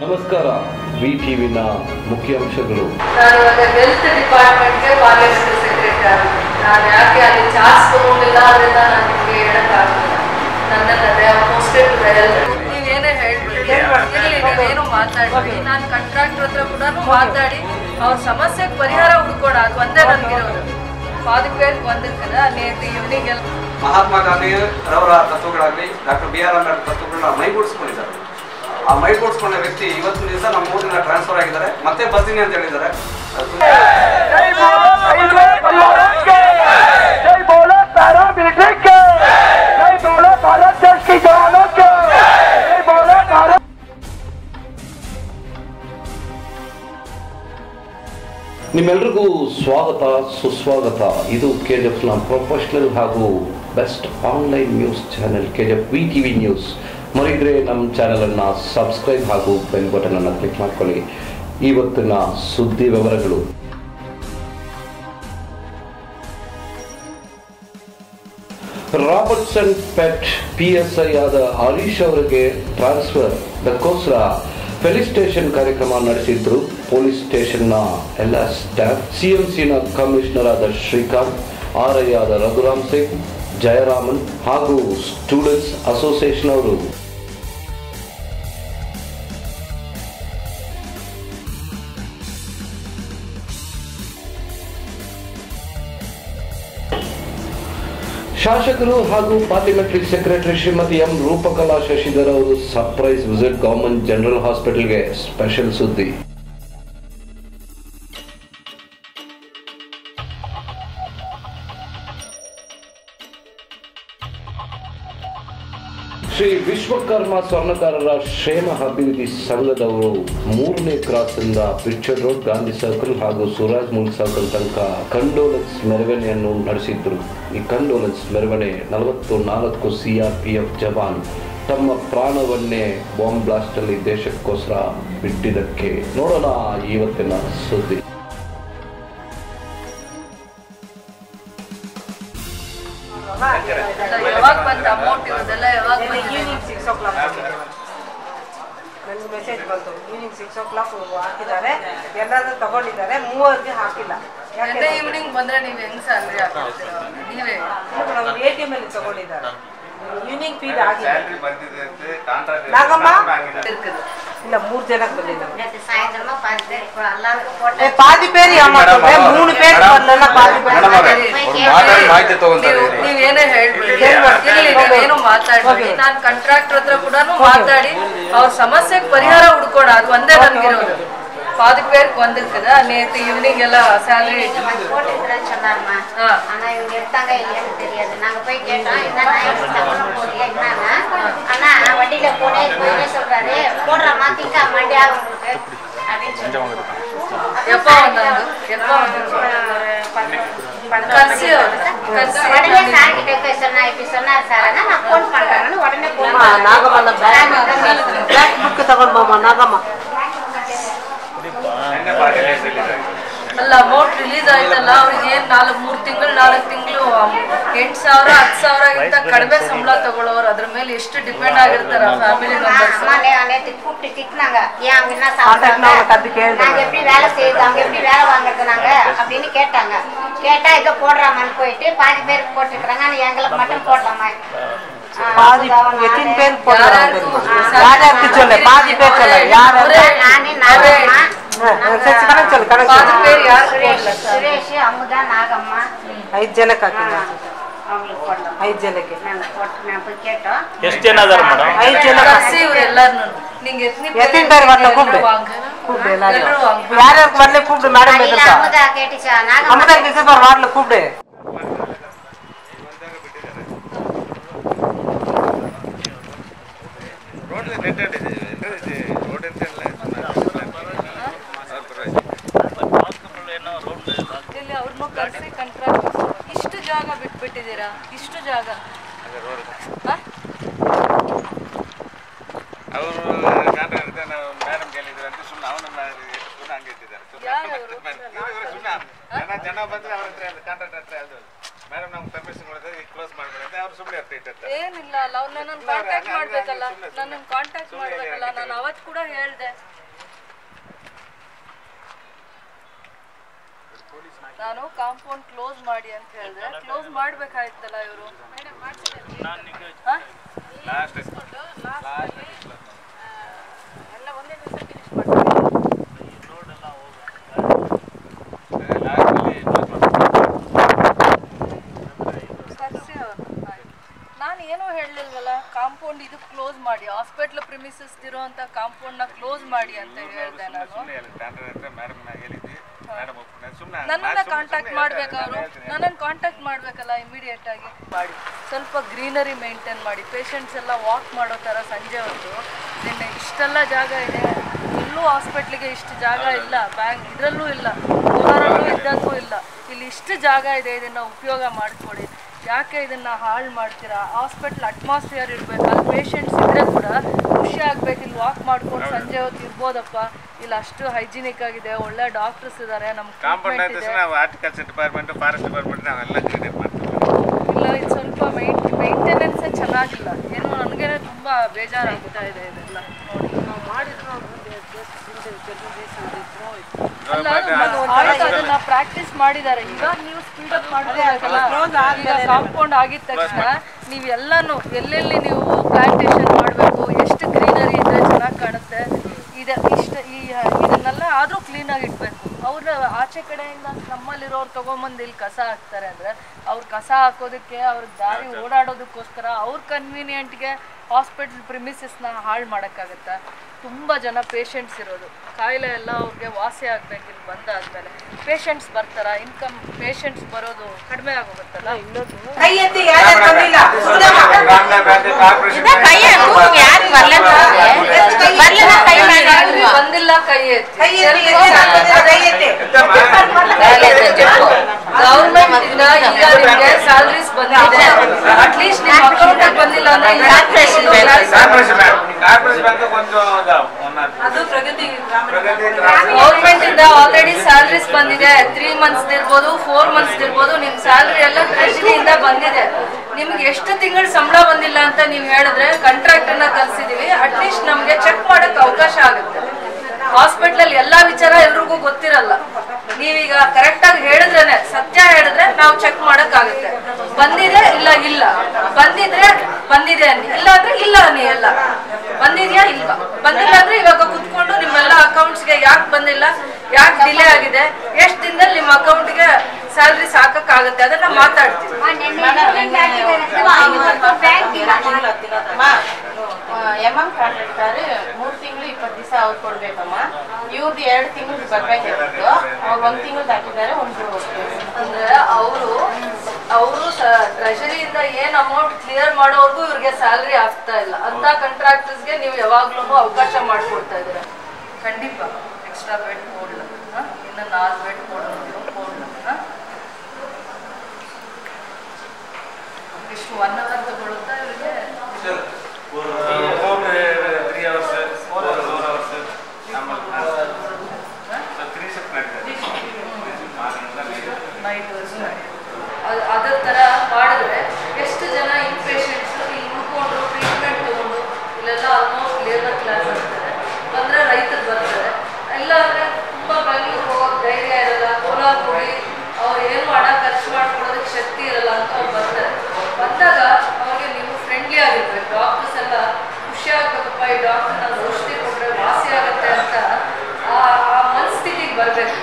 ನಮಸ್ಕಾರ. ವಿಟಿವಿನ ಮುಖ್ಯಾಂಶಗಳು. ನಾನು ಹೆಲ್ತ್ ಡಿಪಾರ್ಟ್ಮೆಂಟ್ಗೆ ಪಾರ್ಲಿಮೆಂಟರಿ ಸೆಕ್ರೆಟರಿ. ನಾನು ಯಾಕೆ ಅಲ್ಲಿ ಚಾರ್ಜ್ ತಗೊಂಡಿಲ್ಲ ಅದರಿಂದ ನಾನು ನಿಮಗೆ ಹೇಳಕ್ಕಾಗಲ್ಲ. ನನ್ನನ್ನು ಅದೇ ಪೋಸ್ಟೆಡ್ ಹೆಲ್ತ್ ನೀವೇನೇ ಹೇಳ್ಬಿಡಿ, ನೀವೇನು ಮಾತಾಡಿ, ನಾನು ಕಾಂಟ್ರಾಕ್ಟರ್ ಹತ್ರ ಕೂಡ ಮಾತಾಡಿ ಅವ್ರ ಸಮಸ್ಯೆಗೆ ಪರಿಹಾರ ಹುಡ್ಕೋಣ. ಅದು ಒಂದೇ ನನಗಿರೋದು. ಪಾದಕ್ಕೆ ಒಂದಕ್ಕದ ಇವನಿಗೆಲ್ಲ ಮಹಾತ್ಮ ಗಾಂಧಿ ಅವರ ತತ್ವಗಳಾಗಲಿ ಡಾಕ್ಟರ್ ಬಿ ಆರ್ ಅಂಬೇಡ್ಕರ್ ತತ್ವಗಳನ್ನ ಮೈಗೂಡಿಸ್ಕೊಂಡಿದ್ದಾರೆ. ಆ ಮೈಗೂಡಿಸ್ಕೊಂಡ ವ್ಯಕ್ತಿ ಇವತ್ತಿನ ದಿವಸ ನಮ್ಮ ಊರಿನ ಟ್ರಾನ್ಸ್ಫರ್ ಆಗಿದ್ದಾರೆ, ಮತ್ತೆ ಬರ್ತೀನಿ ಅಂತ ಹೇಳಿದ್ದಾರೆ. ನಿಮ್ಮೆಲ್ರಿಗೂ ಸ್ವಾಗತ ಸುಸ್ವಾಗತ. ಇದು ಕೆಜಿಎಫ್ನ ಪ್ರೊಫೆಷನಲ್ ಹಾಗೂ best online news channel KGF VTV news. ಮರಿದ್ರೆ ನಮ್ಮ ಚಾನೆಲನ್ನು ಸಬ್ಸ್ಕ್ರೈಬ್ ಹಾಗೂ ಬೆಲ್ ಬಟನ್ ಅನ್ನು ಕ್ಲಿಕ್ ಮಾಡ್ಕೊಳ್ಳಿ. ಇವತ್ತಿನ ಸುದ್ದಿ ವಿವರಗಳು. ರಾಬರ್ಟ್ಸನ್ ಪೆಟ್ PSI ಆದ ಹರೀಶ್ ಅವರಿಗೆ ಟ್ರಾನ್ಸ್ಫರ್ ದಕ್ಕೋಸ್ಕರ ಫೆಲಿಸ್ಟೇಷನ್ ಕಾರ್ಯಕ್ರಮ ನಡೆಸಿದ್ರು ಪೊಲೀಸ್ ಸ್ಟೇಷನ್ನ ಎಲ್ಲ ಸ್ಟಾಫ್. CMCನ ಕಮಿಷನರ್ ಆದ ಶ್ರೀಕಾಂತ್, RI ಆದ ರಘುರಾಮ್ ಸಿಂಗ್, ಜಯರಾಮನ್ ಹಾಗೂ ಸ್ಟೂಡೆಂಟ್ಸ್ ಅಸೋಸಿಯೇಷನ್ ಅವರು. ಶಾಸಕರು ಹಾಗೂ parliamentary secretary Shrimati M Roopakala Shashidhar ಅವರು ಸರ್ಪ್ರೈಸ್ ವಿಸಿಟ್ ಗವರ್ಮೆಂಟ್ ಜನರಲ್ ಹಾಸ್ಪಿಟಲ್ಗೆ. ಸ್ಪೆಷಲ್ ಸುದ್ದಿ. ಶ್ರೀ ವಿಶ್ವಕರ್ಮ ಸ್ವರ್ಣಕಾರರ ಕ್ಷೇಮ ಅಭಿವೃದ್ಧಿ ಸಂಘದವರು 3ನೇ ಕ್ರಾಸ್ ಇಂದ ಪಿಕ್ಚರ್ ರೋಡ್, ಗಾಂಧಿ ಸರ್ಕಲ್ ಹಾಗೂ ಸುರಾಜ್ ಮುಲ್ ಸರ್ಕಲ್ ತನಕ ಕಂಡೋಲೆನ್ಸ್ ಮೆರವಣಿಗೆಯನ್ನು ನಡೆಸಿದ್ರು. ಈ ಕಂಡೋಲೆನ್ಸ್ ಮೆರವಣಿಗೆ 44 CRPF ಜವಾನ್ ತಮ್ಮ ಪ್ರಾಣವನ್ನೇ ಬಾಂಬ್ ಬ್ಲಾಸ್ಟ್ ಅಲ್ಲಿ ದೇಶಕ್ಕೋಸ್ಕರ ಬಿಟ್ಟಿದ್ದಕ್ಕೆ. ನೋಡೋಣ ಇವತ್ತಿನ ಸುದ್ದಿ. ಯಾವಾಗ ಬಂತ ಅಮೌಂಟ್ ಇರೋದೆಲ್ಲ ಯಾವಾಗ ಈವ್ನಿಂಗ್ 6 o'clock ನನಗೆ ಮೆಸೇಜ್ ಬಂತು. ಈವ್ನಿಂಗ್ 6 o'clock ಹಾಕಿದ್ದಾರೆ, ಎಲ್ಲಾದ್ರೂ ತಗೊಂಡಿದ್ದಾರೆ, ಮೂವರಿಗೆ ಹಾಕಿಲ್ಲ. ಯಾಕಂದ್ರೆ ಈವ್ನಿಂಗ್ ಬಂದ್ರೆ ನೀವು ಹೆಂಗ್ ಸ್ಯಾಲ್ರಿ ಹಾಕ್ತೀರಾ? ನೀವೇ ನಮ್ಮ ATM ಅಲ್ಲಿ ತಗೊಂಡಿದ್ದಾರೆ. ಈವ್ನಿಂಗ್ ಫೀಡ್ ಆಗಿದೆ. ನಾಗಮ್ಮ ಇಲ್ಲ, 3 ಜನಕ್ಕೆ ಬಂದಿಲ್ಲ. ಪಾದಿ ಪೇರಿ 3 ಪೇರಿ ಬರಲಿಲ್ಲ. ಪಾದಿ ನೀವೇನೇ ಹೇಳ್ಬಿಡಿ, ನೀವೇನು ಮಾತಾಡಿ, ನಾನು ಕಾಂಟ್ರಾಕ್ಟರ್ ಹತ್ರ ಕೂಡ ಮಾತಾಡಿ ಅವ್ರ ಸಮಸ್ಯೆಗೆ ಪರಿಹಾರ ಹುಡ್ಕೋಣ. ಅದು ಒಂದೇ ನನಗಿರೋದು. பாதிக்கு பேருக்கு வந்திருக்குதா? நேற்று ஈவினிங் எல்லாம் சேலரி சொன்னாருமா. ஆனா இவங்க எடுத்தாங்க இல்லைன்னு தெரியாது. நாங்க போய் கேட்டோம், என்னன்னா ஆனா வண்டியில போனே சொல்றாரு, போடுறமா திங்க மண்டி ஆகும் உங்களுக்கு அப்படின்னு சொல்லுவாங்க. எப்போ வந்தாங்க? எப்போ உடனே சார் கிட்ட போய் சொன்னா, இப்படி சொன்னார் சார், நான் போன் பண்றாங்கன்னு உடனே போன் நாகம்மா ಬ್ಲಾಕ್ ಬುಕ್ ತಗೊಂಡ್ಬಮ್ಮ. ನಾಗಮ್ಮ ಅಲ್ಲ, ಅಮೌಂಟ್ ರಿಲೀಸ್ ಆಯ್ತಲ್ಲ, ಅವ್ರಿಗೆ ಏನ್ 4 ತಿಂಗಳು 8,000 10,000 ಕಡಿಮೆ ಸಂಬಳ ತಗೊಳ್ಳೋರು. ಅದ್ರ ಮೇಲೆ ಎಷ್ಟು ಡಿಪೆಂಡ್ ಆಗಿರ್ತಾರ ಫ್ಯಾಮಿಲಿ ಮೆಂಬರ್ಸ್. கூப்பிட்டு திட்டினாங்க, ஏன் அவங்க என்ன சாப்பிட்டாங்க, நாங்க எப்படி வேலை செய்யுது, அவங்க எப்படி வேலை வாங்குறது நாங்க அப்படின்னு கேட்டாங்க. கேட்டா இதை போடுறாமான்னு போயிட்டு பாதி பேருக்கு போட்டுக்கிறாங்க, ஆனா எங்களுக்கு மட்டும் போடலாமா? பாதி எத்தனை பேர் போடுறாங்க? யாருக்கு சொல்ல? பாதி பேர் சொல்ல. யாரு? நானே நாகம்மா, பாதி பேர் யாரு? ಸುರೇಶ್, ಅಮ್ಮುದಾ, ನಾಗಮ್ಮ. 5 ಜನಕ್ಕೆ ಹಾಕಿಲ್ಲ. அவங்களுக்கு போடலாம். 5 ಜನಕ್ಕೆ ನಾನು போய் கேட்டோம். ಎಷ್ಟು ಜನ ಅದಾರ ಮೇಡಮ್? 5 ಜನ. ಇವರೆಲ್ಲರೂ நீங்க எத்தனை பேர் வரல? கூப்பிடு கூப்பிடு எல்லாரும். யாருக்கு வரல கூப்பிடு. மேடம் இல்ல, அமுதா கேட்டுச்சா? நாகம்மா அமுதா கிட்ட பார் வார்ல கூப்பிடு. ರೋಡ್ ನೆಟ್ ರೋಡ್ ಅಂತ ಇಲ್ಲಿ ಅವ್ರನ್ನೂ ಕಳಿಸಿ ಕಾಂಟ್ರಾಕ್ಟ್. ಇಷ್ಟು ಜಾಗ ಬಿಟ್ಬಿಟ್ಟಿದ್ದೀರಾ? ಇಷ್ಟು ಜಾಗ ಅವರು ಮೇಡಮ್ ಕೇಳಿದ್ರು ಅಂತ ಸುಮ್ಮನೆ ಅವನನ್ನ ಹಂಗೆ ಇಟ್ಟಿದ್ದಾರೆ. ಜನ ಬಂದ್ರೆ ಅವ್ರ ಹತ್ರ ಕಾಂಟ್ರಾಕ್ಟ್ ಹತ್ರ ಅದು ಮೇಡಮ್ ನಮ್ಗೆ ಪರ್ಮಿಷನ್ ಕೊಡ್ತಾರೆ, ಕ್ಲೋಸ್ ಮಾಡ್ತಾರೆ, ಅವ್ರು ಸುಮ್ಮನೆ ಏನಿಲ್ಲ ಅಲ್ಲ, ಅವ್ರನ್ನ ನಾನು ಕಾಂಟ್ಯಾಕ್ಟ್ ಮಾಡ್ಬೇಕಲ್ಲ, ನನ್ನ ಕಾಂಟ್ಯಾಕ್ಟ್ ಮಾಡ್ಬೇಕಲ್ಲ. ನಾನು ಅವತ್ತು ಕೂಡ ಹೇಳ್ದೆ, ನಾನು ಕಾಂಪೌಂಡ್ ಕ್ಲೋಸ್ ಮಾಡಿ ಅಂತ ಹೇಳಿದೆ, ಕ್ಲೋಸ್ ಮಾಡ್ಬೇಕಾಯ್ತಲ್ಲ ಇವರು. ಎಲ್ಲ ಒಂದೇ ದಿವಸ ಫಿನಿಶ್ ಮಾಡ್ತಾರೆ. ನಾನು ಏನೂ ಹೇಳಲಿಲ್ವಲ್ಲ, ಕಾಂಪೌಂಡ್ ಇದು ಕ್ಲೋಸ್ ಮಾಡಿ, ಹಾಸ್ಪಿಟ್ಲ್ ಪ್ರಿಮಿಸಸ್ ಇರೋಂಥ ಕಾಂಪೌಂಡ್ನ ಕ್ಲೋಸ್ ಮಾಡಿ ಅಂತ ಹೇಳಿದೆ ನಾನು. ನನ್ನನ್ನು ಕಾಂಟ್ಯಾಕ್ಟ್ ಮಾಡ್ಬೇಕು, ಅವರು ನನ್ನನ್ನು ಕಾಂಟ್ಯಾಕ್ಟ್ ಮಾಡಬೇಕಲ್ಲ ಇಮಿಡಿಯೇಟ್ ಆಗಿ ಮಾಡಿ. ಸ್ವಲ್ಪ ಗ್ರೀನರಿ ಮೇಂಟೈನ್ ಮಾಡಿ, ಪೇಷಂಟ್ಸ್ ಎಲ್ಲ ವಾಕ್ ಮಾಡೋ ಥರ ಸಂಜೆ ಹೊತ್ತು. ನಿನ್ನೆ ಇಷ್ಟೆಲ್ಲ ಜಾಗ ಇದೆ, ಎಲ್ಲೂ ಹಾಸ್ಪಿಟ್ಲಿಗೆ ಇಷ್ಟು ಜಾಗ ಇಲ್ಲ, ಇದರಲ್ಲೂ ಇಲ್ಲ, ಕೋಲಾರಲ್ಲೂ ಇದ್ದಕ್ಕೂ ಇಲ್ಲ. ಇಲ್ಲಿ ಇಷ್ಟು ಜಾಗ ಇದೆ, ಇದನ್ನು ಉಪಯೋಗ ಮಾಡಿಕೊಡಿ. ಯಾಕೆ ಇದನ್ನು ಹಾಳು ಮಾಡ್ತೀರಾ? ಹಾಸ್ಪಿಟ್ಲ್ ಅಟ್ಮಾಸ್ಫಿಯರ್ ಇರಬೇಕು, ಅಲ್ಲಿ ಪೇಷಂಟ್ಸ್ ಇದ್ದರೆ ಕೂಡ ಖುಷಿ ಆಗಬೇಕು. ಇಲ್ಲಿ ವಾಕ್ ಮಾಡ್ಕೊಂಡು ಸಂಜೆ ಹೊತ್ತು ಇರ್ಬೋದಪ್ಪ, ಇಲ್ಲಿ ಅಷ್ಟು ಹೈಜಿನಿಕ್ ಆಗಿದೆ, ಒಳ್ಳೆ ಡಾಕ್ಟರ್ಸ್ ಇದ್ದಾರೆ, ನಮ್ಗೆ ಇಲ್ಲ ಇದು ಸ್ವಲ್ಪ ಮೇಂಟೆನೆನ್ಸೇ ಚೆನ್ನಾಗಿಲ್ಲ. ಏನೋ ನನಗೇನೆ ತುಂಬ ಬೇಜಾರಾಗ್ತಾ ಇದೆ ಇದೆಲ್ಲ ನೋಡಿ. ನಾವು ಮಾಡಿದ್ರು ಅದನ್ನ ಪ್ರಾಕ್ಟೀಸ್ ಮಾಡಿದ್ದಾರೆ. ಇವಾಗ ನೀವು ಸ್ಪೀಡಪ್ ಮಾಡಬೇಕಲ್ಲ, ಕಾಂಪೌಂಡ್ ಆಗಿದ ತಕ್ಷಣ ನೀವೆಲ್ಲನೂ ಎಲ್ಲೆಲ್ಲಿ ನೀವು ಪ್ಲಾಂಟೇಶನ್ ಮಾಡಬೇಕು, ಎಷ್ಟು ಗ್ರೀನರಿ ಇದ್ದರೆ ಚೆನ್ನಾಗಿ ಕಾಣುತ್ತೆ, ಇದನ್ನೆಲ್ಲ ಆದರೂ ಕ್ಲೀನಾಗಿ ಇಡಬೇಕು. ಅವ್ರ ಆಚೆ ಕಡೆಯಿಂದ ನಮ್ಮಲ್ಲಿರೋರು ತೊಗೊಂಬಂದು ಇಲ್ಲಿ ಕಸ ಹಾಕ್ತಾರೆ ಅಂದರೆ, ಅವ್ರು ಕಸ ಹಾಕೋದಕ್ಕೆ, ಅವ್ರಿಗೆ ದಾರಿ ಓಡಾಡೋದಕ್ಕೋಸ್ಕರ ಅವ್ರ ಕನ್ವೀನಿಯೆಂಟ್ಗೆ ಹಾಸ್ಪಿಟಲ್ ಪ್ರಿಮಿಸಸ್ನ ಹಾಳು ಮಾಡೋಕ್ಕಾಗತ್ತೆ. ತುಂಬ ಜನ ಪೇಷಂಟ್ಸ್ ಇರೋದು, ಕಾಯಿಲೆ ಎಲ್ಲ ಅವ್ರಿಗೆ ವಾಸಿ ಆಗಬೇಕು. ಇಲ್ಲಿ ಬಂದಾದ್ಮೇಲೆ ಪೇಷಂಟ್ಸ್ ಬರ್ತಾರ, ಇನ್ಕಮ್ ಪೇಷಂಟ್ಸ್ ಬರೋದು ಕಡಿಮೆ ಆಗೋಗುತ್ತಲ್ಲ. ಬಂದಿಲ್ಲ ಕೈ ಗೌರ್ಮೆಂಟ್ ಇಂದ ಈಗ ನಿಮಗೆ ಸ್ಯಾಲರೀಸ್ ಬಂದಿದೆ, ಅಟ್ಲೀಸ್ಟ್ ನಿಮ್ಮ ಅಕೌಂಟ್ ಬಂದಿಲ್ಲ ಅಂದ್ರೆ ಗೌರ್ಮೆಂಟ್ ಇಂದ ಆಲ್ರೆಡಿ ಸ್ಯಾಲರೀಸ್ ಬಂದಿದೆ. 3 months ಇರ್ಬೋದು, 4 months ಇರ್ಬೋದು, ನಿಮ್ ಸ್ಯಾಲರಿ ಎಲ್ಲ ಟ್ರೆಜರಿಯಿಂದ ಬಂದಿದೆ. ನಿಮ್ಗೆ ಎಷ್ಟು ತಿಂಗಳು ಸಂಬಳ ಬಂದಿಲ್ಲ ಅಂತ ನೀವು ಹೇಳಿದ್ರೆ ಕಾಂಟ್ರಾಕ್ಟ್ ಅನ್ನ ಕಲ್ಸಿದೀವಿ, ಅಟ್ಲೀಸ್ಟ್ ನಮ್ಗೆ ಚೆಕ್ ಮಾಡಕ್ ಅವಕಾಶ ಆಗುತ್ತೆ. ಹಾಸ್ಪಿಟ್ಲಲ್ಲಿ ಎಲ್ಲಾ ವಿಚಾರ ಎಲ್ರಿಗೂ ಗೊತ್ತಿರಲ್ಲ. ನೀವೀಗ ಕರೆಕ್ಟ್ ಆಗಿ ಹೇಳಿದ್ರೇನೆ, ಸತ್ಯ ಹೇಳಿದ್ರೆ ನಾವು ಚೆಕ್ ಮಾಡಕ್ ಆಗುತ್ತೆ. ಬಂದಿದೆ ಇಲ್ಲ ಇಲ್ಲ, ಬಂದಿದ್ರೆ ಬಂದಿದೆ ಅನ್ನಿ, ಇಲ್ಲ ಅಂದ್ರೆ ಇಲ್ಲ ಅನ್ನಿ. ಎಲ್ಲ ಬಂದಿದ್ಯಾ ಇಲ್ವಾ? ಬಂದಿಲ್ಲ ಅಂದ್ರೆ ಇವಾಗ ಕುತ್ಕೊಂಡು ನಿಮ್ಮೆಲ್ಲ ಅಕೌಂಟ್ಸ್ಗೆ ಯಾಕೆ ಬಂದಿಲ್ಲ, ಯಾಕೆ ಡಿಲೇ ಆಗಿದೆ, ಎಷ್ಟು ದಿನದಲ್ಲಿ ನಿಮ್ಮ ಅಕೌಂಟ್ಗೆ ಸ್ಯಾಲರಿ ಸಾಕಾಗುತ್ತೆ ಅದನ್ನ ಮಾತಾಡ್ತೀವಿ. ಕಾಂಟ್ರಾಕ್ಟರ್ 3 ತಿಂಗಳು 20 ದಿವಸ ಅವ್ರು ಕೊಡ್ಬೇಕಮ್ಮ. ಇವ್ರದ್ದು 2 ತಿಂಗಳು ಬರ್ಬೇಕಾಗಿತ್ತು, ಅವ್ರು 1 ತಿಂಗಳು ಹಾಕಿದ್ದಾರೆ. ಅಂದ್ರೆ ಅವರು ಟ್ರೆಷರಿಯಿಂದ ಏನ್ ಅಮೌಂಟ್ ಕ್ಲಿಯರ್ ಮಾಡೋರ್ಗು ಇವ್ರಿಗೆ ಸ್ಯಾಲರಿ ಆಗ್ತಾ ಇಲ್ಲ. ಅಂತ ಕಾಂಟ್ರಾಕ್ಟರ್ಸ್ಗೆ ನೀವು ಯಾವಾಗ್ಲೂ ಅವಕಾಶ ಮಾಡ್ಕೊಡ್ತಾ ಇದ್ದೀರಾ. ಖಂಡಿತ ಎಕ್ಸ್ಟ್ರಾ ಬೆಡ್ ಕೊಡ್ಲ, ಇನ್ನು 4 ಬೆಡ್ ಕೊಡೋಣ. ಎಷ್ಟು 1 hour ತಗೊಳುತ್ತಾ ಇವರಿಗೆ? ಅದೇ ತರ ಮಾಡಿದ್ರೆ ಎಷ್ಟು ಜನ ಇನ್ಪೇಷಂಟ್ಸ್ ಇಲ್ಲಿ ಉಳ್ಕೊಂಡು ಟ್ರೀಟ್ಮೆಂಟ್ ತಗೊಂಡು ಇಲ್ಲೆಲ್ಲ ಆಲ್ಮೋಸ್ಟ್ ಲೇಬರ್ ಕ್ಲಾಸ್ ಆಗ್ತಾರೆ. ಬಂದ್ರೆ ರೈತರು ಬರ್ತಾರೆ, ಇಲ್ಲ ಅಂದ್ರೆ ತುಂಬಾ ಬೆಂಗಳೂರು ಹೋಗೋಕೆ ಧೈರ್ಯ ಇರಲ್ಲ, ಕೋಲಾರ ಹೋಗಿ ಅವ್ರು ಏನು ಖರ್ಚು ಮಾಡ್ಕೊಳ್ಳೋದಕ್ಕೆ ಶಕ್ತಿ ಇರಲ್ಲ ಅಂತ ಅವ್ರು ಬರ್ತಾರೆ. ಬಂದಾಗ ಅವ್ರಿಗೆ ನೀವು ಫ್ರೆಂಡ್ಲಿ ಆಗಿರ್ಬೇಕು. ಡಾಕ್ಟರ್ಸ್ ಎಲ್ಲ ಖುಷಿ ಆಗ್ಬೇಕಪ್ಪ, ಈ ಡಾಕ್ಟರ್ ನಾನು ಔಷಧಿ ಕೊಟ್ಟರೆ ವಾಸಿ ಆಗುತ್ತೆ ಅಂತ ಆ ಮನಸ್ಥಿತಿಗೆ ಬರಬೇಕು.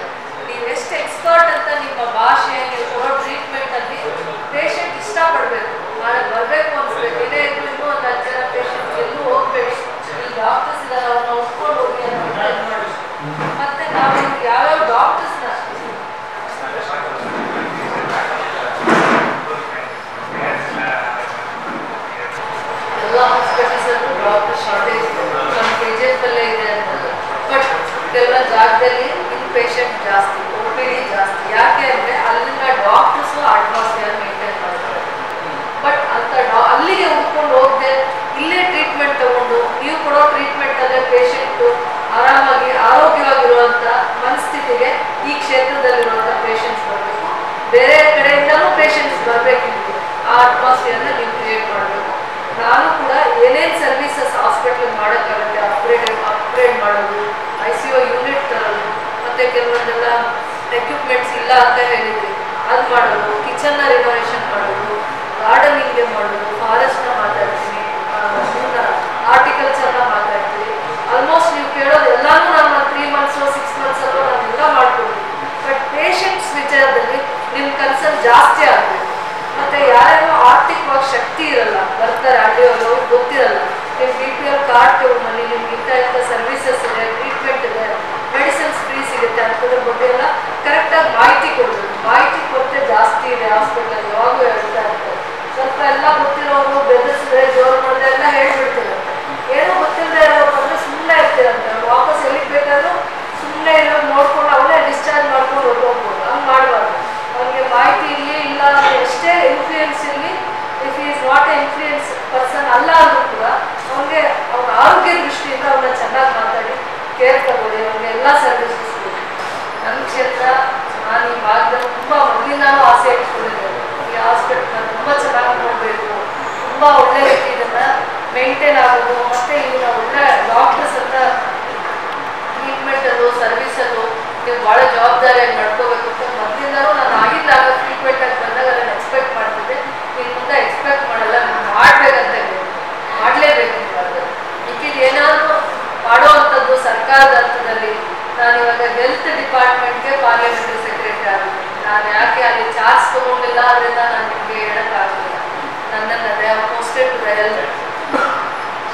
ನೀವು ಎಷ್ಟು ಎಕ್ಸ್ಪರ್ಟ್ ಅಂತ ನಿಮ್ಮ ಭಾಷೆ, ನೀವು ಕೊಡೋ ಟ್ರೀಟ್ಮೆಂಟಲ್ಲಿ ಪೇಷಂಟ್ ಇಷ್ಟಪಡಬೇಕು, ನಾಳೆ ಬರಬೇಕು ಅನಿಸ್ಬೇಕು. ಏನೇ ಇದ್ರು ಇನ್ನೂ ಒಂದು 10 ಜನ ಪೇಷಂಟ್ ಎಲ್ಲೂ ಹೋಗ್ಬೇಡಿ, ಈ ಡಾಕ್ಟರ್ಸ್ ಇದ್ದಾರೆ ಅವ್ರನ್ನ ಉಟ್ಕೊಂಡು ಹೋಗಿ ಅಂತ ಮಾಡಿ. ಮತ್ತೆ ನಾವು ಯಾವ್ಯಾವ ಡಾಕ್ಟರ್ಸ್ನ ಎಲ್ಲ ಹಾಸ್ಪಿಟಲ್ಸಲ್ಲೂ ಡಾಕ್ಟರ್ ಶಾರ್ಟೇಜ್ ಇದೆ, ನಮ್ಮ KGF ಅಲ್ಲೇ ಇದೆ ಅಂತಲ್ಲ. ಬಟ್ ಕೆಲವು ಜಾಗದಲ್ಲಿ ಪೇಷಂಟ್ ಜಾಸ್ತಿ, OPD ಜಾಸ್ತಿ. ಯಾಕೆ ಅಂದರೆ ಅಲ್ಲಿಂದ ಡಾಕ್ಟರ್ಸು ಅಟ್ಮಾಸ್ಫಿಯರ್ ಮೇಂಟೈನ್ ಮಾಡ್ತಾರೆ. ಬಟ್ ಅಂತ ಅಲ್ಲಿಗೆ ಹುಡ್ಕೊಂಡು ಹೋಗದೆ ಇಲ್ಲೇ ಟ್ರೀಟ್ಮೆಂಟ್ ತಗೊಂಡು ನೀವು ಕೊಡೋ ಟ್ರೀಟ್ಮೆಂಟಲ್ಲೇ ಪೇಷಂಟು ಆರಾಮಾಗಿ ಆರೋಗ್ಯವಾಗಿರುವಂಥ ಮನಸ್ಥಿತಿಗೆ ಈ ಕ್ಷೇತ್ರದಲ್ಲಿರುವಂಥ ಪೇಷಂಟ್ಸ್ ಬರಬೇಕು. ಬೇರೆ ಕಡೆಯಿಂದಲೂ ಪೇಷಂಟ್ಸ್ ಬರಬೇಕಿತ್ತು. ಆ ಅಟ್ಮಾಸ್ಫಿಯರ್ನ ನೀವು ಕ್ರಿಯೇಟ್ ಮಾಡಬೇಕು. ನಾನು ಕೂಡ ಏನೇನು ಸರ್ವಿಸಸ್ ಹಾಸ್ಪಿಟ್ಲಿಗೆ ಮಾಡೋಕ್ಕಾಗುತ್ತೆ, ಅಪ್ಗ್ರೇಡ್ ಮಾಡೋದು, ಐಸಿಯು ಯೂನಿಟ್ ತರೋದು, ಮತ್ತು ಕೆಲವೊಂದೆಲ್ಲ ಎಕ್ವಿಪ್ಮೆಂಟ್ಸ್ ಇಲ್ಲ ಅಂತ ಹೇಳಿದ್ರಿ, ಅದು ಮಾಡೋದು, ಕಿಚನ್ನ ರಿನೋವೇಷನ್ ಮಾಡೋದು, ಗಾರ್ಡನಿಂಗ್ಗೆ ಮಾಡೋದು, ಫಾರೆಸ್ಟ್ನ ಮಾತಾಡ್ತೀನಿ, ಆರ್ಟಿಕಲ್ಚರ್ನ ಮಾತಾಡ್ತೀವಿ. ಆಲ್ಮೋಸ್ಟ್ ನೀವು ಕೇಳೋದು ಎಲ್ಲಾನು ನಾನು 3 ಮಂತ್ಸು 6 ಮಂತ್ಸಲ್ಲೂ ನಾನೆಲ್ಲ ಮಾಡ್ಕೊಡ್ತೀನಿ. ಬಟ್ ಪೇಷಂಟ್ಸ್ ವಿಚಾರದಲ್ಲಿ ನಿಮ್ಮ ಕನ್ಸರ್ನ್ ಜಾಸ್ತಿ ಆಗಬೇಕು. ಮತ್ತು ಯಾರ್ಯಾರೋ ಆರ್ಥಿಕವಾಗಿ ಶಕ್ತಿ ಇರಲ್ಲ, ಬರ್ತಾರೆ ಹಳ್ಳಿಯವರು, ಅವ್ರಿಗೆ ಗೊತ್ತಿರಲ್ಲ ನಿಮ್ಮ BPL ಕಾರ್ಡ್ ತಗೊಂಡ್ಬನ್ನಿ, ನಿಮ್ಗೆ ಇಂಥ ಸರ್ವಿಸಸ್ ಇದೆ, ಟ್ರೀಟ್ಮೆಂಟ್ ಇದೆ, ಮೆಡಿಸಿನ್ಸ್ ಫ್ರೀ ಸಿಗುತ್ತೆ ಅಂಥದ್ರ ಬಗ್ಗೆ ಎಲ್ಲ ಕರೆಕ್ಟಾಗಿ ಮಾಹಿತಿ ಕೊಡಬೇಕು. ಮಾಹಿತಿ ಕೊಟ್ಟರೆ ಜಾಸ್ತಿ ಇದೆ ಹಾಸ್ಪಿಟಲ್, ಯಾವಾಗೂ ಹೇಳ್ತಾ ಇರ್ತಾರೆ. ಸ್ವಲ್ಪ ಎಲ್ಲ ಗೊತ್ತಿರೋರು ಬೆದರಿಸಿದ್ರೆ ಜೋರು ಮಾಡಿದ್ರೆ ಎಲ್ಲ ಹೇಳ್ಬಿಡ್ತಿರಂತೆ. ಏನೋ ಗೊತ್ತಿಲ್ಲದೆ ಇರೋರು ಬಂದರೆ ಸುಮ್ಮನೆ ಇರ್ತಿರಂತೆ, ವಾಪಸ್ ಎಲ್ಲಿಗೆ ಬೇಕಾದ್ರೂ ಸುಮ್ಮನೆ ಇರೋ ನೋಡ್ಕೊಂಡು ಅವರೇ ಡಿಸ್ಚಾರ್ಜ್ ಮಾಡ್ಕೊಂಡು ಹೊರಟೋಗ್ಬೋದು. ಹಂಗೆ ಮಾಡಬಾರ್ದು. ಅವ್ರಿಗೆ ಮಾಹಿತಿ ಇಲ್ಲಿ ಇಲ್ಲ, ಎಷ್ಟೇ ಇನ್ಫ್ಲೂಯೆನ್ಸ್ ಇರಲಿ, if is not A influence person ಅಲ್ಲ ಅಂದ್ರೂ ಕೂಡ ಅವ್ನಿಗೆ ಅವ್ನ ಆರೋಗ್ಯ ದೃಷ್ಟಿಯಿಂದ ಅವ್ರನ್ನ ಚೆನ್ನಾಗಿ ಮಾತಾಡಿ ಕೇರ್ ತಗೊಳ್ಳಿ, ಅವ್ರಿಗೆ ಎಲ್ಲ ಸರ್ವಿಸಸ್ ಕೊಡಿ. ನನ್ನ ಕ್ಷೇತ್ರ ನಾನು ಈ ಭಾಗದಲ್ಲಿ ತುಂಬ ಮೊದಲಿಂದಾನು ಆಸೆ ಇಟ್ಕೊಂಡಿದ್ದೇನೆ. ಈ ಹಾಸ್ಪಿಟಲ್ನ ತುಂಬ ಚೆನ್ನಾಗಿ ನೋಡಬೇಕು, ತುಂಬ ಒಳ್ಳೆ ರೀತಿ ಇದನ್ನು ಮೇಂಟೈನ್ ಆಗೋದು, ಮತ್ತು ಇನ್ನು ಒಳ್ಳೆ ಡಾಕ್ಟರ್ಸ್ ಅಂತ ಟ್ರೀಟ್ಮೆಂಟಲ್ಲೂ ಸರ್ವಿಸಲ್ಲೂ ನೀವು ಭಾಳ ಜವಾಬ್ದಾರಿಯಾಗಿ ನಡ್ಕೋಬೇಕು ಅಂತ ಮೊದಲಿಂದನೂ ನಾನು ಆಗಿದ್ದಾಗ ಟ್ರೀಟ್ಮೆಂಟಾಗಿ ಬಂದಾಗ ಅದನ್ನು ಎಕ್ಸ್ಪೆಕ್ಟ್ ಮಾಡ್ತಿದ್ದೆ. ಇನ್ನು ಮುಂದೆ ಎಕ್ಸ್ಪೆಕ್ಟ್ ಮಾಡಲ್ಲ, ನೀವು ಮಾಡಬೇಕಂತ ಹೇಳಿ ಮಾಡಲೇಬೇಕು. ಇದು ಏನಾದರೂ ಮಾಡುವಂಥದ್ದು ಸರ್ಕಾರದ ಹಂತದಲ್ಲಿ. ನಾನಿವಾಗ ಹೆಲ್ತ್ ಡಿಪಾರ್ಟ್ಮೆಂಟ್ಗೆ ಪಾರ್ಲಿಮೆಂಟರಿ ಸೆಕ್ರೆಟರಿ ಆಗಿದ್ದೀನಿ. ನಾನು ಯಾಕೆ ಅಲ್ಲಿ ಚಾರ್ಜ್ ತೊಗೊಂಡಿಲ್ಲ ಅದರಿಂದ ನಾನು ನಿಮಗೆ ಹೇಳೋಕ್ಕಾಗಲಿಲ್ಲ. ನನ್ನನ್ನು ಅದೇ posted to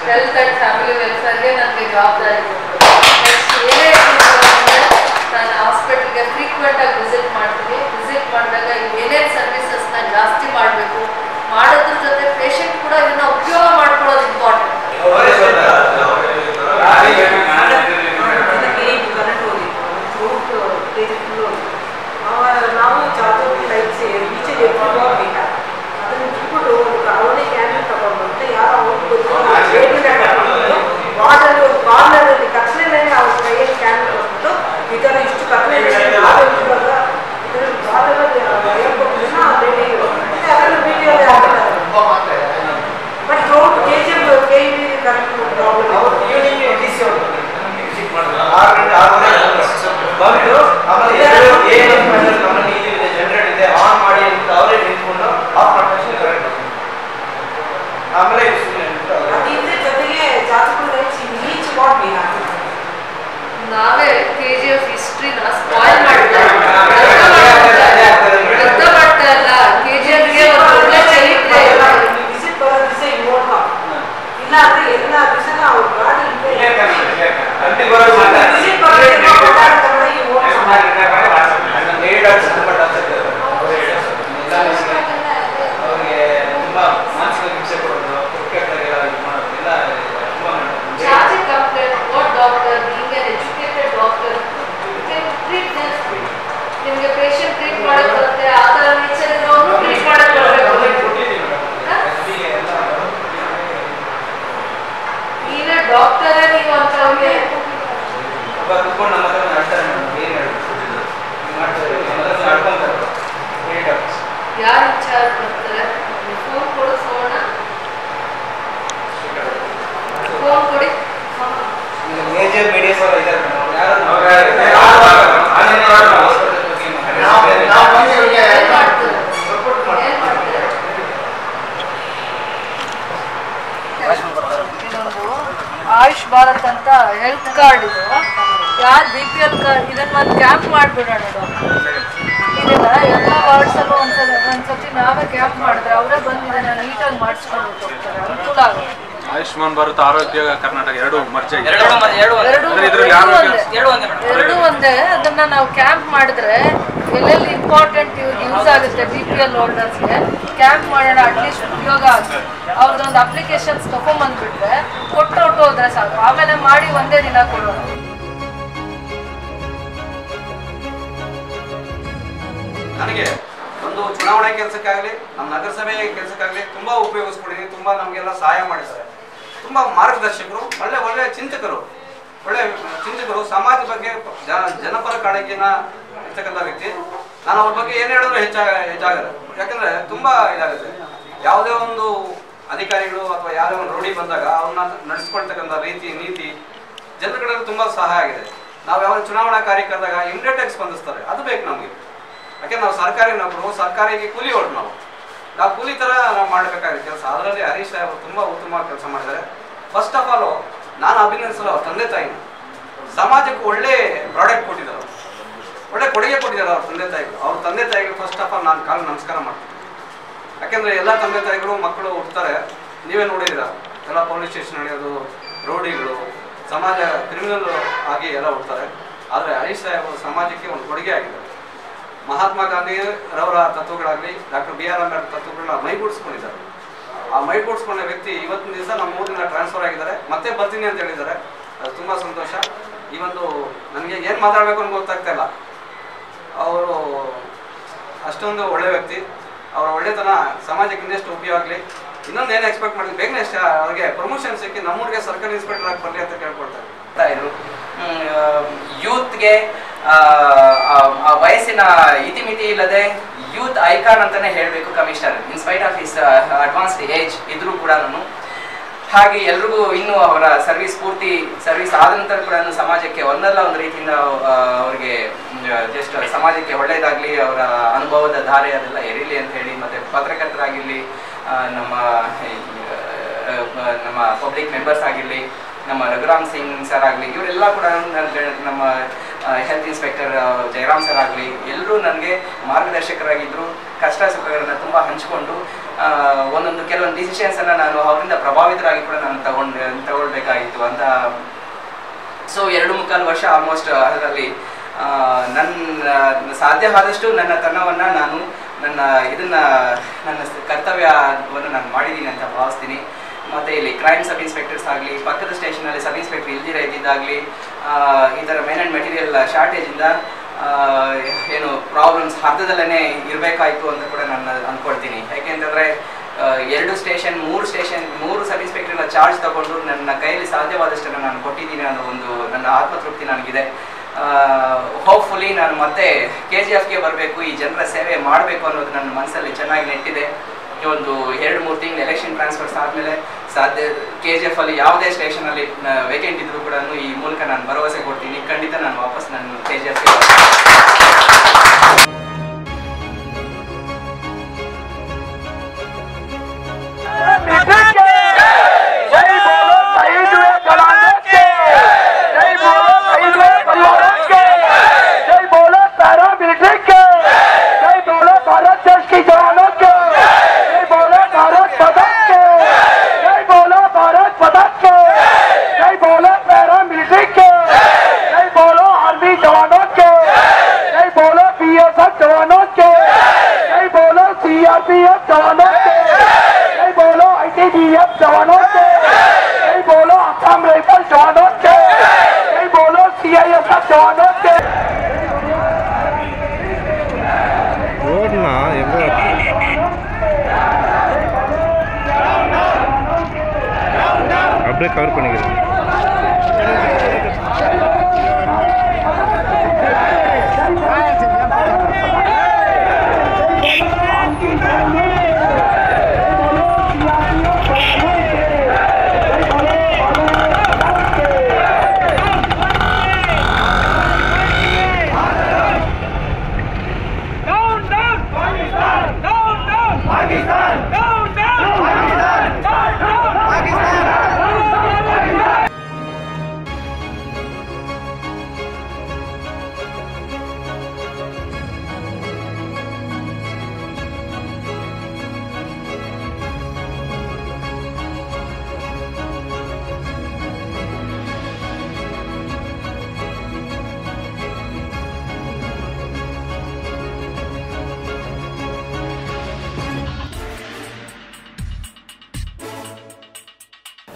health and family ವೆಲ್ಫೇರ್ಗೆ ನನಗೆ ಜವಾಬ್ದಾರಿ ಕೊಟ್ಟರು. ನೆಕ್ಸ್ಟ್ ಏನೇ ನಾನು ಹಾಸ್ಪಿಟಲ್ಗೆ ಫ್ರೀಕ್ವೆಂಟಾಗಿ ವಿಸಿಟ್ ಮಾಡ್ತೀನಿ. ವಿಸಿಟ್ ಮಾಡಿದಾಗ ಏನೇನು ಸರ್ವಿಸಸ್ನ ಜಾಸ್ತಿ ಮಾಡಬೇಕು, ಮಾಡೋದ್ರ ಜೊತೆ ಪೇಷಂಟ್ ಕೂಡ ಇದನ್ನು ಉಪಯೋಗ ಮಾಡ್ಕೊಳ್ಳೋದು ಇಂಪಾರ್ಟೆಂಟ್. ನಾವು ಚಾರ್ಜ್ ಲೈಟ್ಸ್ ಈಚೆಗೆ ಅದನ್ನು ಬಿಟ್ಬಿಟ್ಟು ಅವನೇ ಕ್ಯಾನ್ ತಗೊಂಡ್ಬಂದು ಯಾರೋ ವಾರ್ಡಲ್ಲಿ ಒಂದು ಕಾರ್ನರಲ್ಲಿ ಕತ್ಲೆನೇ ಅವ್ರ ಕೈಯಲ್ಲಿ ಕ್ಯಾನ್ ತಗೊಂಡ್ಬಿಟ್ಟು ಈ ಥರ ಇಷ್ಟು ಕತ್ಲೆ ಅದರಲ್ಲಿ ವಿಡಿಯೋದೇ ಆಗ್ತಾರೆ. But road KGM KEB correct problem generate ಇದೆ ಆನ್ ಮಾಡಿ ಅಂತ ಅವರೇ ನಿಂತ್ಕೊಂಡು ಆಫ್ ಮಾಡ್ತಾರೆ ಕರೆಕ್ಟ್. ಆಮೇಲೆ ಅದ್ರ ಜೊತೆಗೆ ಜಾತಕದ ಈಚ್ ವಾಟ್ ನಾವೇ KGF ಹಿಸ್ಟ್ರಿನ ಸ್ಪಾಯ್ಲ್ ಮಾಡ್ತಾರೆ. ಅರ್ಥ ಮಾಡ್ತಾ ಇಲ್ಲ. KGFಗೆ ಒಂದು ಒಳ್ಳೆ ಚರಿತ್ರೆ ವಿಸಿಟ್ ಬರೋ ದಿವಸ ಇನ್ವೋಲ್ವ್ ಇಲ್ಲ ಅಂದ್ರೆ ಎಲ್ಲ ದಿವಸನ ಅವ್ರ ಗಾಡಿ ಅವ್ರಿಗೆ ತುಂಬಾ ಮಾನಸಿಕ ಹಿಂಸೆ ಕೊಡೋದು, charge a complaint, what doctor, being an educated doctor, can treat this. ನಿಮಗೆ ಪೇಷಂಟ್ ಟ್ರೀಟ್ ಮಾಡಕ್ಕೆ ಬರುತ್ತೆ, ಆ ಥರ ನೇಚರ್ ಇರೋನು ಟ್ರೀಟ್ ಮಾಡಕ್ಕೆ ಬರಬೇಕು. ನೀವೇ ಡಾಕ್ಟರೇ ನೀವು ಅಂತ ಅವ್ರಿಗೆ ಕುತ್ಕೊಂಡು ನಮ್ಮ ಹತ್ರ ನಡ್ತಾರೆ. ಏನು ಮಾಡ್ತಾರೆ ಯಾರು ಇನ್ಚಾರ್ಜ್ ಬರ್ತಾರೆ? ಫೋನ್ ಕೊಡು ಸೋಣ, ಫೋನ್ ಕೊಡಿ. ಮೇಜರ್ ಮೀಡಿಯಾಸ್ ಅವರು ಇದ್ದಾರೆ. ಆಯುಷ್ ಭಾರತ್ ಅಂತ ಹೆಲ್ತ್ ಕಾರ್ಡ್ ಇದು. ಯಾರು BPL ಕಾರ್ಡ್ ಇದನ್ನ ಒಂದು ಕ್ಯಾಂಪ್ ಮಾಡಿಬಿಡೋಣ. ಇದನ್ನ ಎಲ್ಲ ವಾರ್ಡ್ಸಲ್ಲೂ ಒಂದ್ಸತಿ ನಾವೇ ಕ್ಯಾಂಪ್ ಮಾಡಿದ್ರೆ ಅವರೇ ಬಂದು ಇದನ್ನ ನೀಟಾಗಿ ಮಾಡಿಸ್ಕೊಂಡು ಹೋಗ್ತಾರೆ, ಅನುಕೂಲ ಆಗುತ್ತೆ. ಆಯುಷ್ಮಾನ್ ಭಾರತ್ ಆರೋಗ್ಯ ಕರ್ನಾಟಕ ಎರಡು ಮರ್ಜ್ ಎರಡು ಒಂದೇ. ಅದನ್ನ ನಾವು ಕ್ಯಾಂಪ್ ಮಾಡಿದ್ರೆ ಎಲ್ಲೆಲ್ಲಿ ಇಂಪಾರ್ಟೆಂಟ್ ಯೂಸ್ ಆಗುತ್ತೆ BPL ಹೋಲ್ಡರ್ಸ್ಗೆ ಕ್ಯಾಂಪ್ ಮಾಡೋಣ, ಅಟ್ಲೀಸ್ಟ್ ಉಪಯೋಗ ಆಗುತ್ತೆ. ಅವ್ರದ್ದೊಂದು ಅಪ್ಲಿಕೇಶನ್ಸ್ ತೊಗೊಂಬಂದ್ಬಿಟ್ರೆ ಕೊಟ್ಟು ಹೋದ್ರೆ ಸಾಕು, ಆಮೇಲೆ ಮಾಡಿ ಒಂದೇ ದಿನ ಕೊಡೋಣ. ನನಗೆ ಒಂದು ಚುನಾವಣೆ ಕೆಲಸಕ್ಕಾಗಲಿ ನಮ್ಮ ನಗರಸಭೆ ಕೆಲಸಕ್ಕಾಗಲಿ ತುಂಬ ಉಪಯೋಗಿಸ್ಕೊಂಡಿದ್ದೀನಿ. ತುಂಬ ನಮಗೆಲ್ಲ ಸಹಾಯ ಮಾಡಿದ್ದಾರೆ. ತುಂಬ ಮಾರ್ಗದರ್ಶಕರು, ಒಳ್ಳೆ ಚಿಂತಕರು, ಸಮಾಜ ಬಗ್ಗೆ ಜನಪರ ಕಾಳಜಿನ ಇರ್ತಕ್ಕಂಥ ವ್ಯಕ್ತಿ. ನಾನು ಅವ್ರ ಬಗ್ಗೆ ಏನು ಹೇಳಿದ್ರು ಹೆಚ್ಚಾಗಲ್ಲ. ಯಾಕಂದರೆ ತುಂಬ ಇದಾಗುತ್ತೆ. ಯಾವುದೇ ಒಂದು ಅಧಿಕಾರಿಗಳು ಅಥವಾ ಯಾವುದೇ ಒಂದು ರೂಢಿ ಬಂದಾಗ ಅವನ್ನ ನಡೆಸ್ಕೊಳ್ತಕ್ಕಂಥ ರೀತಿ ನೀತಿ ಜನರ ಕಡೆ ತುಂಬ ಸಹಾಯ ಆಗಿದೆ. ನಾವು ಯಾವ ಚುನಾವಣಾ ಕಾರ್ಯಕ್ರಮದಾಗ ಇಮಿಡಿಯೇಟ್ ಆಗಿ ಸ್ಪಂದಿಸ್ತಾರೆ, ಅದು ಬೇಕು ನಮಗೆ. ಯಾಕೆಂದ್ರೆ ನಾವು ಸರ್ಕಾರಿ ನೌಕರು, ಸರ್ಕಾರಿಗೆ ಕೂಲಿ ಹೊರಟು ನಾವು ಕೂಲಿ ಥರ ನಾವು ಮಾಡಬೇಕಾಗಿದೆ ಕೆಲಸ. ಅದರಲ್ಲಿ ಹರೀಶ್ ಸಾಹೇಬರು ತುಂಬ ಉತ್ತಮವಾಗಿ ಕೆಲಸ ಮಾಡಿದ್ದಾರೆ. ಫಸ್ಟ್ ಆಫ್ ಆಲ್ ನಾನು ಅಭಿನಂದಿಸಲು ಅವ್ರ ತಂದೆ ತಾಯಿನ, ಸಮಾಜಕ್ಕೆ ಒಳ್ಳೆ ಪ್ರಾಡಕ್ಟ್ ಕೊಟ್ಟಿದ್ದಾರೆ, ಒಳ್ಳೆ ಕೊಡುಗೆ ಕೊಟ್ಟಿದ್ದಾರೆ ಅವ್ರ ತಂದೆ ತಾಯಿಗಳು ಫಸ್ಟ್ ಆಫ್ ಆಲ್ ನಾನು ಕಾಲು ನಮಸ್ಕಾರ ಮಾಡ್ತೀನಿ. ಯಾಕೆಂದರೆ ಎಲ್ಲ ತಂದೆ ತಾಯಿಗಳು ಮಕ್ಕಳು ಹುಡ್ತಾರೆ, ನೀವೇ ನೋಡಿದ್ದೀರ, ಎಲ್ಲ ಪೊಲೀಸ್ ಸ್ಟೇಷನ್ ನಡೆಯೋದು, ರೋಡಿಗಳು, ಸಮಾಜ ಕ್ರಿಮಿನಲ್ ಆಗಿ ಎಲ್ಲ ಹುಡ್ತಾರೆ. ಆದರೆ ಹರೀಶ್ ಸಾಹೇಬರು ಸಮಾಜಕ್ಕೆ ಒಂದು ಕೊಡುಗೆ ಆಗಿದ್ದಾರೆ. ಮಹಾತ್ಮ ಗಾಂಧಿ ರವರ ತತ್ವಗಳಾಗಲಿ, ಡಾಕ್ಟರ್ BR ಅಂಬೇಡ್ಕರ್ ತತ್ವಗಳನ್ನ ಮೈಗೂಡಿಸ್ಕೊಂಡಿದ್ದಾರೆ. ಆ ಮೈಗೂಡಿಸ್ಕೊಂಡ ವ್ಯಕ್ತಿ ಇವತ್ತಿನ ದಿವಸ ನಮ್ಮ ಊರಿನ ಟ್ರಾನ್ಸ್ಫರ್ ಆಗಿದ್ದಾರೆ, ಮತ್ತೆ ಬರ್ತೀನಿ ಅಂತ ಹೇಳಿದ್ದಾರೆ. ಅದು ತುಂಬ ಸಂತೋಷ. ಈ ಒಂದು ನನಗೆ ಏನು ಮಾತಾಡಬೇಕು ಅಂತ ಗೊತ್ತಾಗ್ತಾ ಇಲ್ಲ. ಅವರು ಅಷ್ಟೊಂದು ಒಳ್ಳೆ ವ್ಯಕ್ತಿ, ಅವರ ಒಳ್ಳೆತನ ಸಮಾಜಕ್ಕೆ ಇನ್ನೆಷ್ಟು ಉಪಯೋಗ ಆಗಲಿ. ಇನ್ನೊಂದು ಏನು ಎಕ್ಸ್ಪೆಕ್ಟ್ ಮಾಡಿದ್ವಿ, ಬೇಗನೆ ಅವ್ರಿಗೆ ಪ್ರಮೋಷನ್ ಸಿಕ್ಕಿ ನಮ್ಮೂರಿಗೆ ಸರ್ಕಾರಿ ಇನ್ಸ್ಪೆಕ್ಟರ್ ಆಗಿ ಬರಲಿ ಅಂತ ಕೇಳ್ಕೊಳ್ತಾರೆ. ಯೂತ್ಗೆ ವಯಸ್ಸಿನ ಇತಿಮಿತಿ ಇಲ್ಲದೆ ಯೂತ್ ಐಕಾನ್ ಅಂತಾನೆ ಹೇಳಬೇಕು commissioner, in spite of his advanced age ಇದ್ರೂ ಕೂಡ. ಹಾಗೆ ಎಲ್ರಿಗೂ ಇನ್ನೂ ಅವರ ಸರ್ವಿಸ್ ಆದ ನಂತರ ಕೂಡ ಸಮಾಜಕ್ಕೆ ಒಂದಲ್ಲ ಒಂದು ರೀತಿಯಿಂದ ಅವ್ರಿಗೆ ಜಸ್ಟ್ ಸಮಾಜಕ್ಕೆ ಒಳ್ಳೆಯದಾಗಲಿ, ಅವರ ಅನುಭವದ ಧಾರೆ ಅದೆಲ್ಲ ಎರೀಲಿ ಅಂತ ಹೇಳಿ, ಮತ್ತು ಪತ್ರಕರ್ತರಾಗಿರಲಿ, ನಮ್ಮ ಪಬ್ಲಿಕ್ ಮೆಂಬರ್ಸ್ ಆಗಿರಲಿ, ನಮ್ಮ ರಘುರಾಮ್ ಸಿಂಗ್ ಸರ್ ಆಗಲಿ, ಇವರೆಲ್ಲ ಕೂಡ ನಮ್ಮ ಹೆಲ್ತ್ ಇನ್ಸ್ಪೆಕ್ಟರ್ ಜಯರಾಮ್ ಸರ್ ಆಗಲಿ, ಎಲ್ಲರೂ ನನಗೆ ಮಾರ್ಗದರ್ಶಕರಾಗಿದ್ದರು. ಕಷ್ಟ ಸುಖಗಳನ್ನು ತುಂಬ ಹಂಚಿಕೊಂಡು ಒಂದೊಂದು ಕೆಲವೊಂದು ಡಿಸಿಷನ್ಸನ್ನು ನಾನು ಅವರಿಂದ ಪ್ರಭಾವಿತರಾಗಿ ಕೂಡ ನಾನು ತಗೊಳ್ಬೇಕಾಗಿತ್ತು ಅಂತ. ಸೊ 2.25 ವರ್ಷ ಆಲ್ಮೋಸ್ಟ್ ಅದರಲ್ಲಿ ನನ್ನ ಸಾಧ್ಯವಾದಷ್ಟು ನನ್ನ ತನವನ್ನು ನಾನು ನನ್ನ ಕರ್ತವ್ಯವನ್ನು ನಾನು ಮಾಡಿದ್ದೀನಿ ಅಂತ ಭಾವಿಸ್ತೀನಿ. ಮತ್ತು ಇಲ್ಲಿ ಕ್ರೈಮ್ ಸಬ್ ಇನ್ಸ್ಪೆಕ್ಟರ್ಸ್ ಆಗಲಿ, ಪಕ್ಕದ ಸ್ಟೇಷನಲ್ಲಿ ಸಬ್ ಇನ್ಸ್ಪೆಕ್ಟರ್ ಇದ್ದಿದ್ದಾಗಲಿ, ಈ ಥರ ಮೇನ್ ಆ್ಯಂಡ್ ಮೆಟೀರಿಯಲ್ ಶಾರ್ಟೇಜಿಂದ ಏನು ಪ್ರಾಬ್ಲಮ್ಸ್ ಅರ್ಧದಲ್ಲೇ ಇರಬೇಕಾಯಿತು ಅಂತ ಕೂಡ ನಾನು ಅಂದ್ಕೊಳ್ತೀನಿ. ಯಾಕೆಂತಂದರೆ 2 ಸ್ಟೇಷನ್ 3 ಸಬ್ ಇನ್ಸ್ಪೆಕ್ಟರ್ನ ಚಾರ್ಜ್ ತಗೊಂಡು ನನ್ನ ಕೈಯಲ್ಲಿ ಸಾಧ್ಯವಾದಷ್ಟನ್ನು ನಾನು ಕೊಟ್ಟಿದ್ದೀನಿ ಅನ್ನೋ ಒಂದು ನನ್ನ ಆತ್ಮತೃಪ್ತಿ ನನಗಿದೆ. ಹೋಪ್ಫುಲಿ ನಾನು ಮತ್ತೆ KGFಗೆ ಬರಬೇಕು, ಈ ಜನರ ಸೇವೆ ಮಾಡಬೇಕು ಅನ್ನೋದು ನನ್ನ ಮನಸ್ಸಲ್ಲಿ ಚೆನ್ನಾಗಿ ನೆಟ್ಟಿದೆ. ಒಂದು 2-3 ತಿಂಗಳು ಎಲೆಕ್ಷನ್ ಟ್ರಾನ್ಸ್ಫರ್ಸ್ ಆದಮೇಲೆ KGF ಅಲ್ಲಿ ಯಾವುದೇ ಸ್ಟೇಷನಲ್ಲಿ ವೇಕೆಂಟ್ ಇದ್ರೂ ಕೂಡ ಈ ಮೂಲಕ ನಾನು ಭರವಸೆ ಕೊಡ್ತೀನಿ, ಖಂಡಿತ ನಾನು ವಾಪಸ್ ನಾನು KGFಗೆ கவர் பண்ணிக்கிறேன்.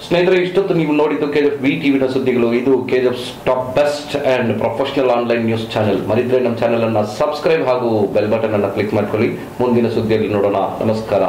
ಸ್ನೇಹಿತರೆ, ಇಷ್ಟೊತ್ತು ನೀವು ನೋಡಿದ್ದು KGF VTVನ ಸುದ್ದಿಗಳು. ಇದು KGF top best and professional online news channel. ಮರಿದ್ರೆ ನಮ್ಮ ಚಾನೆಲ್ ಅನ್ನ ಸಬ್ಸ್ಕ್ರೈಬ್ ಹಾಗೂ ಬೆಲ್ ಬಟನ್ ಅನ್ನ ಕ್ಲಿಕ್ ಮಾಡ್ಕೊಳ್ಳಿ. ಮುಂದಿನ ಸುದ್ದಿಯಲ್ಲಿ ನೋಡೋಣ. ನಮಸ್ಕಾರ.